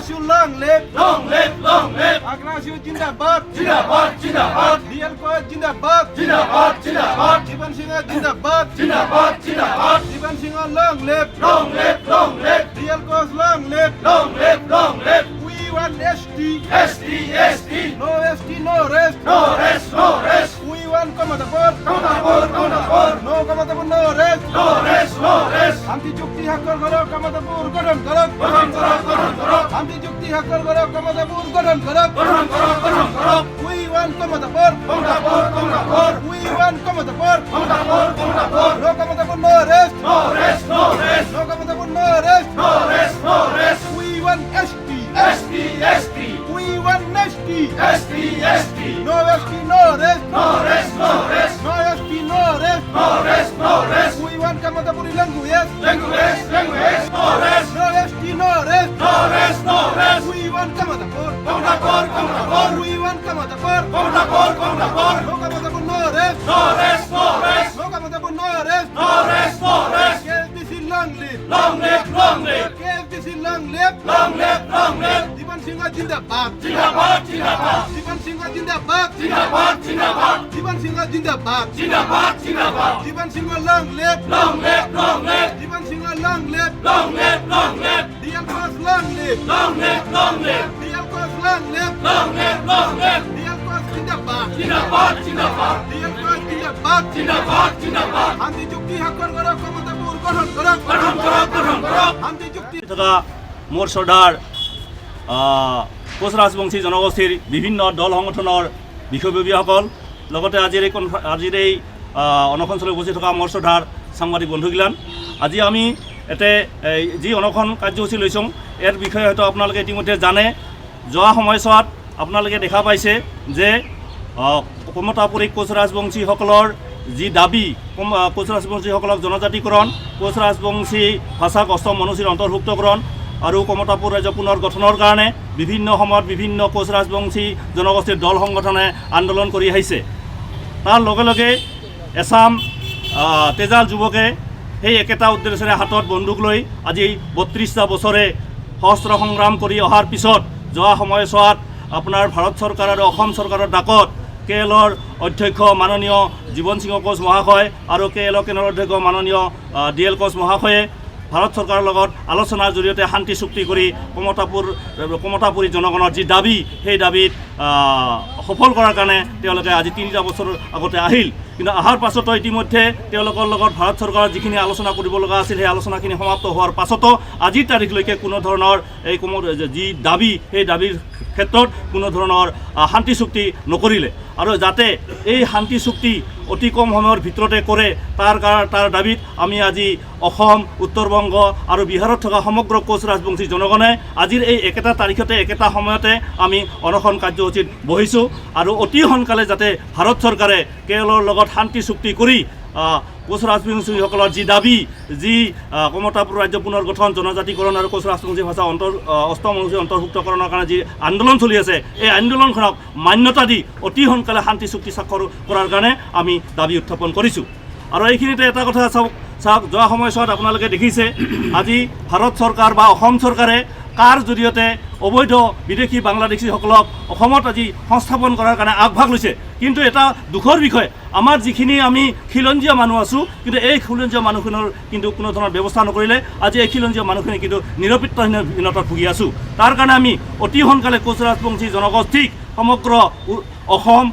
Agnasiu long live. Long live, long live. Agnasiu Jindabad. Jindabad, Jindabad. DL Ko Jindabad. Jindabad, Jindabad. Jiban Singh Jindabad. Jindabad, Jindabad. Jiban Singh long live. Long live, long live. DL Ko long live. Long live, long live. We want ST. ST, ST. No ST, no rest. No rest, no rest. We want Kamatapur. Kamatapur, Kamatapur. No Kamatapur, no rest. No rest, no rest. শান্তি চুক্তি হাক্কর করো কামাতাপুর গঠন করো গঠন করো, গঠন করো। শান্তি চুক্তি হাক্কর করো কামাতাপুর গঠন করো গঠন করো, গঠন করো। We want Kamatapur Kamatapur, Kamatapur. We want Kamatapur Kamatapur, Kamatapur. No Kamatapur no rest No rest, no rest. No Kamatapur no rest No rest, no rest. We want ST ST, ST. We want ST ST, ST. No ST no rest No rest, no rest. No ST no rest No rest, no rest. We want Kamatapuri language Language, language. No rest. No ST no rest No rest, no rest. We want Kamatapur Kamatapur, Kamatapur. We want Kamatapur Kamatapur, Kamatapur. No Kamatapur no rest No rest, no rest. no kamatapur no rest No rest, no rest. KSDC long live Long live, long live. KSDC long live Long live, long live. Jiban Singh Jindabad Jindabad, Jindabad. Jiban Singh Jindabad Jindabad, Jindabad. Jiban Singh Jindabad Jindabad, Jindabad. Jiban Singh long live Long live, long live. Jiban Singh long live Long live, long live. DL Cross long live Long live, long live. DL Cross long live Long live, long live. DL Cross Jindabad Jindabad, Jindabad. DL Cross Jindabad Jindabad, Jindabad. শান্তি চুক্তি হাক্কর করো কামাতাপুর গঠন করো গঠন করো, গঠন করো। শান্তি চুক্তি থকা মোৰ শ্ৰদ্ধাৰ কোচ ৰাজবংশী জনগোষ্ঠীৰ বিভিন্ন দল সংগঠনৰ বিষয়ববীয়াসকল লগতে আজিৰ এই অনশনস্থলী উপস্থিত থকা মোৰ শ্ৰদ্ধাৰ সাংবাদিক বন্ধুগিলান আজি আমি এতে যি অনশন কাৰ্যসূচী লৈছোঁ ইয়াৰ বিষয়ে হয়তো আপোনালোকে ইতিমধ্যে জানে যোৱা সময়ছোৱাত আপোনালোকে দেখা পাইছে যে কমতাপুৰী কোচ ৰাজবংশীসকলৰ যি দাবী কোচ ৰাজবংশীসকলক জনজাতিকৰণ কোচ ৰাজবংশী ভাষাক অষ্টম অনুসূচীৰ অন্তৰ্ভুক্তকৰণ আৰু কমতাপুৰ ৰাজ্য পুনৰ গঠনৰ কাৰণে বিভিন্ন সময়ত বিভিন্ন কোচ ৰাজবংশী জনগোষ্ঠীৰ দল সংগঠনে আন্দোলন কৰি আহিছে তাৰ লগে লগে এছাম তেজাল যুৱকে সেই একেটা উদ্দেশ্যেৰে হাতত বন্দুক লৈ আজি ৩২টা বছৰে সশস্ত্ৰ সংগ্ৰাম কৰি অহাৰ পিছত যোৱা সময়ছোৱাত আপোনাৰ ভাৰত চৰকাৰ আৰু অসম চৰকাৰৰ ডাকত KLৰ অধ্যক্ষ মাননীয় জীৱন সিংহ কোচ মহাশয় আৰু KL কেন্দ্ৰৰ অধ্যক্ষ মাননীয় DL কোচ মহাশয়ে ভাৰত চৰকাৰৰ লগত আলোচনাৰ জৰিয়তে শান্তি চুক্তি কৰি কমতাপুৰী জনগণৰ যি দাবী সেই দাবীত সফল কৰাৰ কাৰণে তেওঁলোকে আজি ৩টা বছৰ আগতে আহিল কিন্তু অহাৰ পাছতো ইতিমধ্যে তেওঁলোকৰ লগত ভাৰত চৰকাৰৰ যিখিনি আলোচনা কৰিব লগা আছিল সেই আলোচনাখিনি সমাপ্ত হোৱাৰ পাছতো আজিৰ তাৰিখলৈকে কোনো ধৰণৰ এই যি দাবী সেই দাবীৰ ক্ষেত্ৰত কোনো ধৰণৰ শান্তি চুক্তি নকৰিলে আৰু যাতে এই শান্তি চুক্তি অতি কম সময়ৰ ভিতৰতে কৰে তাৰ দাবীত আমি আজি অসম উত্তৰ-বংগ আৰু বিহাৰত থকা সমগ্ৰ কোচ ৰাজবংশী জনগণে আজিৰ এই একেটা তাৰিখতে একেটা সময়তে আমি অনশন কাৰ্যসূচীত বহিছোঁ আৰু অতি সোনকালে যাতে ভাৰত চৰকাৰে KLৰ লগত শান্তি চুক্তি কৰি কোচ ৰাজবংশীসকলৰ যি দাবী যি কমতাপুৰ ৰাজ্য পুনৰ গঠন জনজাতিকৰণ আৰু কোচ ৰাজবংশী ভাষা অষ্টম অনুসূচী অন্তৰ্ভুক্তকৰণৰ কাৰণে যি আন্দোলন চলি আছে এই আন্দোলনখনক মান্যতা দি অতি সোনকালে শান্তি চুক্তি স্বাক্ষৰ কৰাৰ কাৰণে আমি দাবী উত্থাপন কৰিছোঁ আৰু এইখিনিতে এটা কথা চাওক যোৱা সময়ছোৱাত আপোনালোকে দেখিছে আজি ভাৰত চৰকাৰ বা অসম চৰকাৰে কাৰ জৰিয়তে অবৈধ বিদেশী বাংলাদেশীসকলক অসমত আজি সংস্থাপন কৰাৰ কাৰণে আগভাগ লৈছে কিন্তু এটা দুখৰ বিষয় আমাৰ যিখিনি আমি খিলঞ্জীয়া মানুহ আছোঁ কিন্তু এই খিলঞ্জীয়া মানুহখিনৰ কিন্তু কোনো ধৰণৰ ব্যৱস্থা নকৰিলে আজি এই খিলঞ্জীয়া মানুহখিনি কিন্তু নিৰপেক্ষহীনতাত ভুগি আছোঁ তাৰ কাৰণে আমি অতি সোনকালে কোচ ৰাজবংশী জনগোষ্ঠীক সমগ্ৰ অসম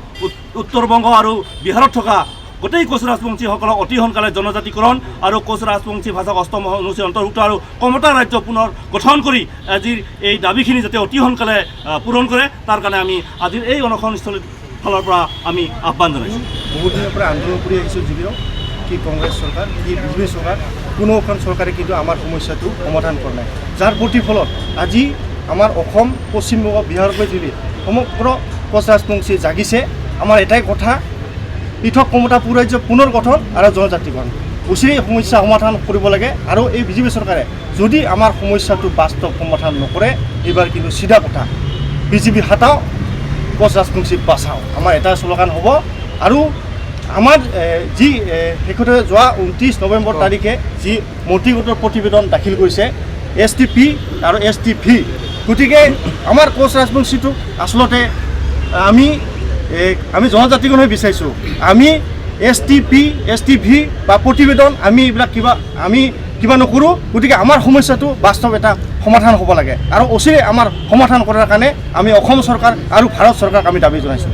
উত্তৰ-বংগ আৰু বিহাৰত থকা গোটেই কোচ ৰাজবংশীসকলক অতি সোনকালে জনজাতিকৰণ আৰু কোচ ৰাজবংশী ভাষাক অষ্টম অনুসূচীত অন্তৰ্ভুক্ত আৰু কমতা ৰাজ্য পুনৰ গঠন কৰি আজিৰ এই দাবীখিনি যাতে অতি সোনকালে পূৰণ কৰে তাৰ কাৰণে আমি আজিৰ এই অনশনস্থলীৰ ফালৰ পৰা আমি আহ্বান জনাইছোঁ বহুত দিনৰ পৰা আন্দোলন কৰি আহিছোঁ যদিও কি কংগ্ৰেছ চৰকাৰ কি বিজেপি চৰকাৰ কোনো এখন চৰকাৰে কিন্তু আমাৰ সমস্যাটো সমাধান কৰা নাই যাৰ প্ৰতিফলত আজি আমাৰ অসম পশ্চিমবংগ বিহাৰকৈ ধৰি সমগ্ৰ কোচ ৰাজবংশী জাগিছে আমাৰ এটাই কথা পৃথক কমতাপুৰ ৰাজ্য পুনৰ গঠন আৰু জনজাতিকৰণ উচিত সমস্যা সমাধান কৰিব লাগে আৰু এই বিজেপি চৰকাৰে যদি আমাৰ সমস্যাটো বাস্তৱ সমাধান নকৰে এইবাৰ কিন্তু চিধা কথা বিজেপি হাটাও কোচ ৰাজবংশী বাচাও আমাৰ এটা শ্লোগান হ'ব আৰু আমাৰ যি শেষতে যোৱা 29 নৱেম্বৰ তাৰিখে যি মন্ত্ৰী গোটৰ প্ৰতিবেদন দাখিল কৰিছে STP আৰু STV গতিকে আমাৰ কোচ ৰাজবংশীটোক আচলতে আমি জনজাতিগণ হৈ বিচাৰিছোঁ আমি STV বা প্ৰতিবেদন আমি এইবিলাক কিবা নকৰোঁ গতিকে আমাৰ সমস্যাটো বাস্তৱ এটা সমাধান হ'ব লাগে আৰু অচিৰে আমাৰ সমাধান কৰাৰ কাৰণে আমি অসম চৰকাৰ আৰু ভাৰত চৰকাৰক আমি দাবী জনাইছোঁ